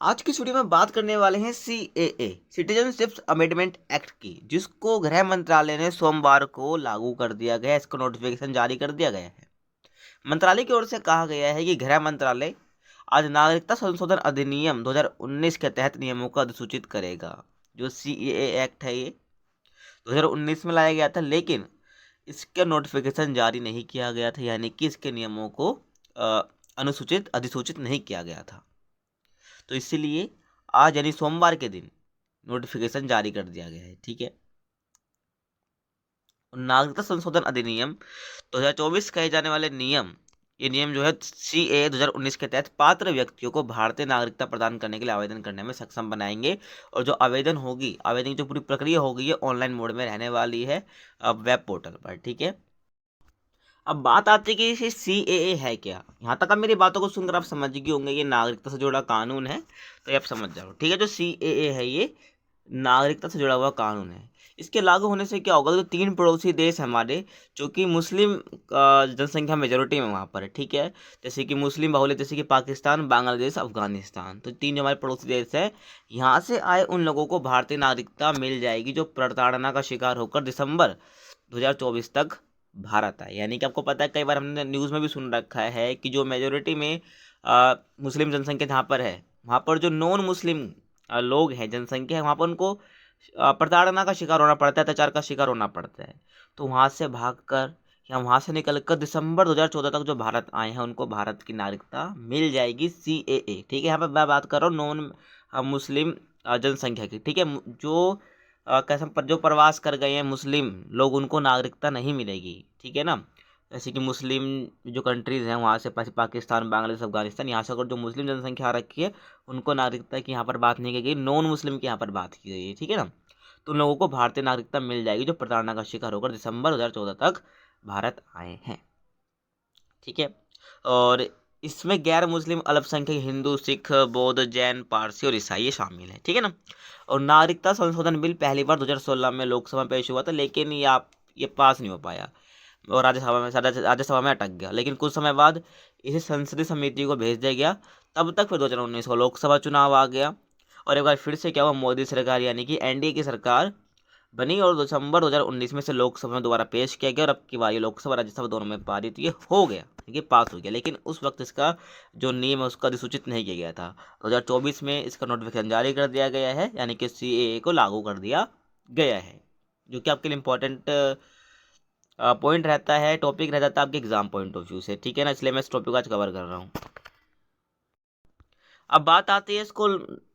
आज की वीडियो में बात करने वाले हैं CAA सिटीजनशिप अमेंडमेंट एक्ट की, जिसको गृह मंत्रालय ने सोमवार को लागू कर दिया गया है। इसका नोटिफिकेशन जारी कर दिया गया है। मंत्रालय की ओर से कहा गया है कि गृह मंत्रालय आज नागरिकता संशोधन अधिनियम 2019 के तहत नियमों को अधिसूचित करेगा। जो CAA एक्ट है ये 2019 में लाया गया था, लेकिन इसका नोटिफिकेशन जारी नहीं किया गया था, यानी कि इसके नियमों को अधिसूचित नहीं किया गया था। तो इसीलिए आज यानी सोमवार के दिन नोटिफिकेशन जारी कर दिया गया है। ठीक है। नागरिकता संशोधन अधिनियम 2024 कहे जाने वाले नियम, ये नियम जो है CAA 2019 के तहत पात्र व्यक्तियों को भारतीय नागरिकता प्रदान करने के लिए आवेदन करने में सक्षम बनाएंगे। और जो आवेदन की जो पूरी प्रक्रिया होगी, ये ऑनलाइन मोड में रहने वाली है वेब पोर्टल पर। ठीक है। अब बात आती है कि ये CAA है क्या। यहाँ तक अब मेरी बातों को सुनकर आप समझ गए होंगे, ये नागरिकता से जुड़ा कानून है, तो ये आप समझ जाओ। ठीक है। जो CAA है ये नागरिकता से जुड़ा हुआ कानून है। इसके लागू होने से क्या होगा, तो 3 पड़ोसी देश हमारे, जो कि मुस्लिम जनसंख्या मेजोरिटी में वहाँ पर है। ठीक है। जैसे कि मुस्लिम बहुल, जैसे कि पाकिस्तान, बांग्लादेश, अफगानिस्तान, तो 3 जो हमारे पड़ोसी देश है, यहाँ से आए उन लोगों को भारतीय नागरिकता मिल जाएगी जो प्रताड़ना का शिकार होकर दिसंबर 2024 तक भारत आए। यानी कि आपको पता है, कई बार हमने न्यूज़ में भी सुन रखा है कि जो मेजोरिटी में मुस्लिम जनसंख्या जहाँ पर है, वहाँ पर जो नॉन मुस्लिम लोग हैं, जनसंख्या है, वहाँ पर उनको प्रताड़ना का शिकार होना पड़ता है, अत्याचार का शिकार होना पड़ता है। तो वहाँ से भागकर या वहाँ से निकलकर दिसंबर 2014 तक जो भारत आए हैं, उनको भारत की नागरिकता मिल जाएगी CAA। ठीक है। यहाँ पर मैं बात कर रहा हूँ नॉन मुस्लिम जनसंख्या की। ठीक है। जो कसम पर जो प्रवास कर गए हैं मुस्लिम लोग, उनको नागरिकता नहीं मिलेगी। ठीक है ना। जैसे कि मुस्लिम जो कंट्रीज़ हैं, वहाँ से पाकिस्तान, बांग्लादेश, अफगानिस्तान, यहाँ से अगर जो मुस्लिम जनसंख्या आ रखी है, उनको नागरिकता की यहाँ पर बात नहीं की गई, नॉन मुस्लिम की यहाँ पर बात की गई है। ठीक है ना। तो उन लोगों को भारतीय नागरिकता मिल जाएगी जो प्रताड़ना का शिकार होकर दिसंबर 2014 तक भारत आए हैं। ठीक है। और इसमें गैर मुस्लिम अल्पसंख्यक हिंदू, सिख, बौद्ध, जैन, पारसी और ईसाई शामिल हैं। ठीक है ना। और नागरिकता संशोधन बिल पहली बार 2016 में लोकसभा में पेश हुआ था, लेकिन ये पास नहीं हो पाया और राज्यसभा में अटक गया। लेकिन कुछ समय बाद इसे संसदीय समिति को भेज दिया गया। तब तक फिर 2019 को लोकसभा चुनाव आ गया और एक बार फिर से क्या हुआ, मोदी सरकार यानी कि NDA की सरकार बनी और दिसंबर 2019 में से लोकसभा में दोबारा पेश किया गया और अब की बार ये लोकसभा राज्यसभा दोनों में पारित ये हो गया, ये पास हो गया। लेकिन उस वक्त इसका जो नियम है उसका अधिसूचित नहीं किया गया था। 2024 में इसका नोटिफिकेशन जारी कर दिया गया है, यानी कि CAA को लागू कर दिया गया है, जो कि आपके लिए इम्पोर्टेंट पॉइंट रहता है, टॉपिक रह जाता है आपके एग्जाम पॉइंट ऑफ व्यू से। ठीक है ना। इसलिए मैं इस टॉपिक को आज कवर कर रहा हूँ। अब बात आती है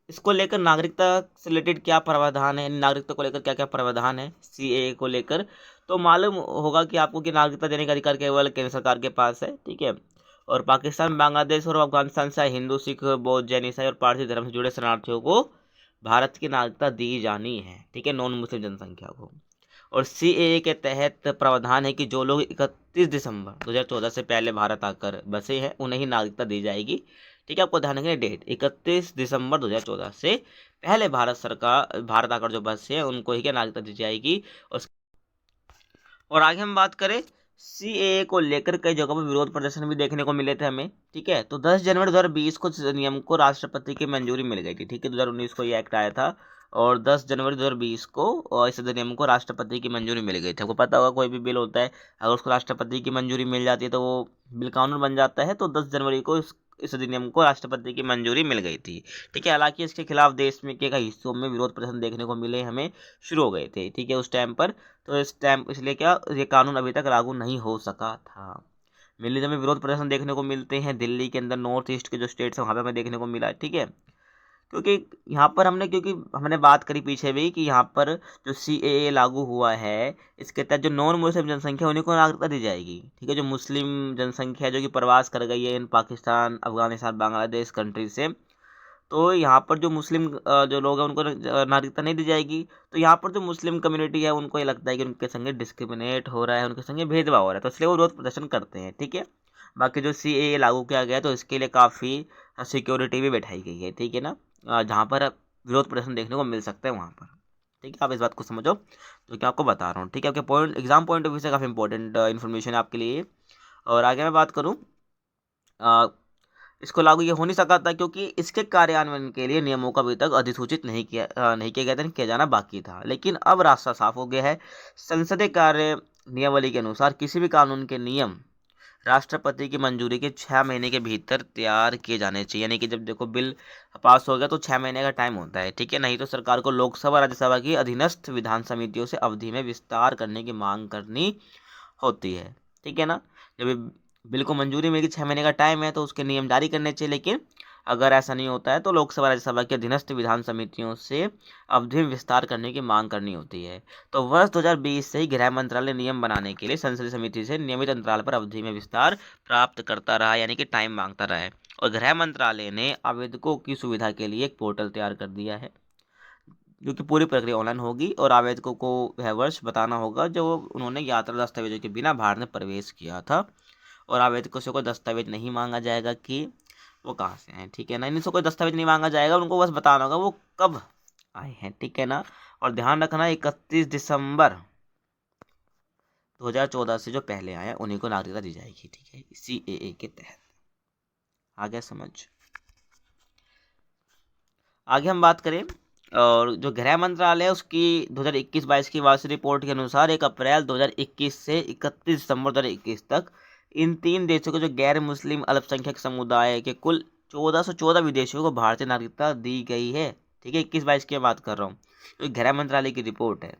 इसको लेकर नागरिकता से रिलेटेड क्या प्रावधान है, नागरिकता को लेकर क्या क्या प्रावधान है CAA को लेकर। तो मालूम होगा कि आपको कि नागरिकता देने का अधिकार केवल केंद्र सरकार के पास है। ठीक है। और पाकिस्तान, बांग्लादेश और अफगानिस्तान से हिंदू, सिख, बौद्ध, जैन, ईसाई और पारसी धर्म से जुड़े शरणार्थियों को भारत की नागरिकता दी जानी है। ठीक है। नॉन मुस्लिम जनसंख्या को। और CAA के तहत प्रावधान है कि जो लोग 31 दिसंबर 2014 से पहले भारत आकर बसे हैं, उन्हें ही नागरिकता दी जाएगी। ठीक है। आपको ध्यान रखना डेट 31 दिसंबर 2014 से पहले भारत आकर जो बसे हैं, उनको ही क्या नागरिकता दी जाएगी। और आगे हम बात करें, CAA को लेकर कई जगहों पर विरोध प्रदर्शन भी देखने को मिले थे हमें। ठीक है। तो 10 जनवरी 2020 को इस नियम को राष्ट्रपति की मंजूरी मिल गई थी। ठीक है। 2019 को ये एक्ट आया था और 10 जनवरी 2020 को इस अधिनियम को राष्ट्रपति की मंजूरी मिल गई थी। आपको पता होगा, कोई भी बिल होता है, अगर उसको राष्ट्रपति की मंजूरी मिल जाती है तो वो बिल कानून बन जाता है। तो 10 जनवरी को इस अधिनियम को राष्ट्रपति की मंजूरी मिल गई थी। ठीक है। हालांकि इसके खिलाफ देश में के कई हिस्सों में विरोध प्रदर्शन देखने को मिले हमें, शुरू हो गए थे। ठीक है। उस टाइम पर, तो इस टाइम इसलिए क्या ये कानून अभी तक लागू नहीं हो सका था। दिल्ली में विरोध प्रदर्शन देखने को मिलते हैं, दिल्ली के अंदर नॉर्थ ईस्ट के जो स्टेट्स हैं वहाँ पे हमें देखने को मिला। ठीक है। क्योंकि हमने बात करी पीछे भी कि यहाँ पर जो CAA लागू हुआ है, इसके तहत जो नॉन मुस्लिम जनसंख्या है, उन्हीं को नागरिकता दी जाएगी। ठीक है। जो मुस्लिम जनसंख्या है, जो कि प्रवास कर गई है इन पाकिस्तान, अफगानिस्तान, बांग्लादेश कंट्रीज से, तो यहाँ पर जो मुस्लिम जो लोग हैं उनको नागरिकता नहीं दी जाएगी। तो यहाँ पर जो मुस्लिम कम्युनिटी है, उनको ये लगता है कि उनके संगे डिस्क्रिमिनेट हो रहा है, उनके संगे भेदभाव हो रहा है, तो इसलिए वो विरोध प्रदर्शन करते हैं। ठीक है। बाकी जो CAA लागू किया गया है, तो इसके लिए काफ़ी सिक्योरिटी भी बैठाई गई है। ठीक है ना। जहाँ पर विरोध प्रदर्शन देखने को मिल सकता है वहाँ पर। ठीक है। आप इस बात को समझो, तो क्या आपको बता रहा हूँ। ठीक है। आपके point exam point of view से काफ़ी इंपॉर्टेंट इन्फॉर्मेशन है आपके लिए। और आगे मैं बात करूँ, इसको लागू ये हो नहीं सका था क्योंकि इसके कार्यान्वयन के लिए नियमों का अभी तक अधिसूचित नहीं किया गया था, किया जाना बाकी था। लेकिन अब रास्ता साफ हो गया है। संसदीय कार्य नियमावली के अनुसार किसी भी कानून के नियम राष्ट्रपति की मंजूरी के 6 महीने के भीतर तैयार किए जाने चाहिए। यानी कि जब देखो बिल पास हो गया तो 6 महीने का टाइम होता है, ठीक है। नहीं तो सरकार को लोकसभा राज्यसभा की अधीनस्थ विधान समितियों से अवधि में विस्तार करने की मांग करनी होती है, ठीक है ना। जब ये बिल को मंजूरी मिलेगी, 6 महीने का टाइम है, तो उसके नियम जारी करने चाहिए। लेकिन अगर ऐसा नहीं होता है तो लोकसभा राज्यसभा की अधीनस्थ विधान समितियों से अवधि में विस्तार करने की मांग करनी होती है। तो वर्ष 2020 से ही गृह मंत्रालय नियम बनाने के लिए संसदीय समिति से नियमित अंतराल पर अवधि में विस्तार प्राप्त करता रहा, यानी कि टाइम मांगता रहा है। और गृह मंत्रालय ने आवेदकों की सुविधा के लिए एक पोर्टल तैयार कर दिया है, जो कि पूरी प्रक्रिया ऑनलाइन होगी। और आवेदकों को वह वर्ष बताना होगा जो उन्होंने यात्रा दस्तावेजों के बिना भारत में प्रवेश किया था। और आवेदकों से कोई दस्तावेज नहीं मांगा जाएगा कि वो कहाँ से आए, ठीक है ना। इनसे कोई दस्तावेज नहीं मांगा जाएगा, उनको बस बताना होगा वो कब आए हैं, ठीक है ना। और ध्यान रखना 31 दिसंबर 2014 से जो पहले आए हैं उन्हीं को नागरिकता दी जाएगी, ठीक है, CAA के तहत। आगे समझ। आगे हम बात करें, और जो गृह मंत्रालय है उसकी 2021-22 की वार्षिक रिपोर्ट के अनुसार 1 अप्रैल 2021 से 31 दिसंबर 2021 तक इन 3 देशों के जो गैर मुस्लिम अल्पसंख्यक समुदाय के कुल 1414 विदेशियों को भारतीय नागरिकता दी गई है, ठीक है। 21-22 की बात कर रहा हूँ, तो गृह मंत्रालय की रिपोर्ट है।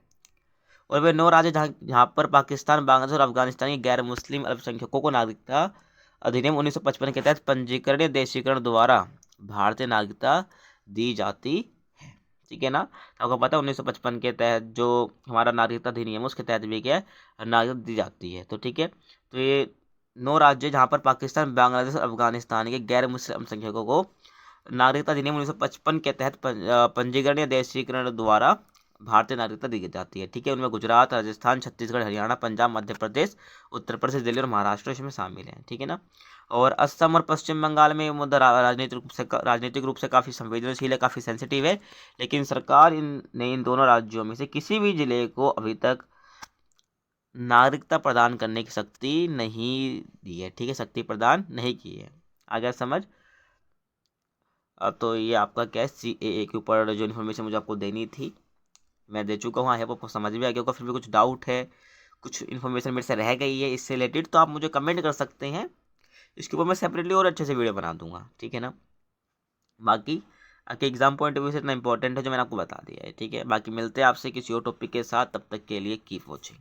और वे 9 राज्य जहाँ पर पाकिस्तान, बांग्लादेश और अफगानिस्तान के गैर मुस्लिम अल्पसंख्यकों को नागरिकता अधिनियम 1955 के तहत पंजीकरण या देशीकरण द्वारा भारतीय नागरिकता दी जाती है, ठीक है ना। तो आपको पता है 1955 के तहत जो हमारा नागरिकता अधिनियम है उसके तहत भी क्या है, नागरिकता दी जाती है। तो ठीक है, तो ये 9 राज्य जहाँ पर पाकिस्तान, बांग्लादेश और अफगानिस्तान के गैर मुस्लिम अल्पसंख्यकों को नागरिकता अधिनियम 1955 के तहत पंजीकरण या देशीकरण द्वारा भारतीय नागरिकता दी जाती है, ठीक है। उनमें गुजरात, राजस्थान, छत्तीसगढ़, हरियाणा, पंजाब, मध्य प्रदेश, उत्तर प्रदेश, दिल्ली और महाराष्ट्र इसमें शामिल हैं, ठीक है ना। और असम और पश्चिम बंगाल में ये मुद्दा राजनीतिक रूप से काफ़ी संवेदनशील है, काफ़ी सेंसिटिव है। लेकिन सरकार इन दोनों राज्यों में से किसी भी जिले को अभी तक नागरिकता प्रदान करने की शक्ति नहीं दी है, ठीक है, शक्ति प्रदान नहीं की है। आ गया समझ। तो ये आपका क्या है, CAA के ऊपर जो इन्फॉर्मेशन मुझे आपको देनी थी मैं दे चुका हूँ। आई होप आपको समझ में आ गया होगा। फिर भी कुछ डाउट है, कुछ इन्फॉर्मेशन मेरे से रह गई है इससे रिलेटेड, तो आप मुझे कमेंट कर सकते हैं। इसके ऊपर मैं सेपरेटली और अच्छे से वीडियो बना दूंगा, ठीक है ना। बाकी आपके एग्जाम पॉइंट ऑफ व्यू से इतना इंपॉर्टेंट है जो मैंने आपको बता दिया है, ठीक है। बाकी मिलते हैं आपसे किसी और टॉपिक के साथ, तब तक के लिए कीप वॉचिंग।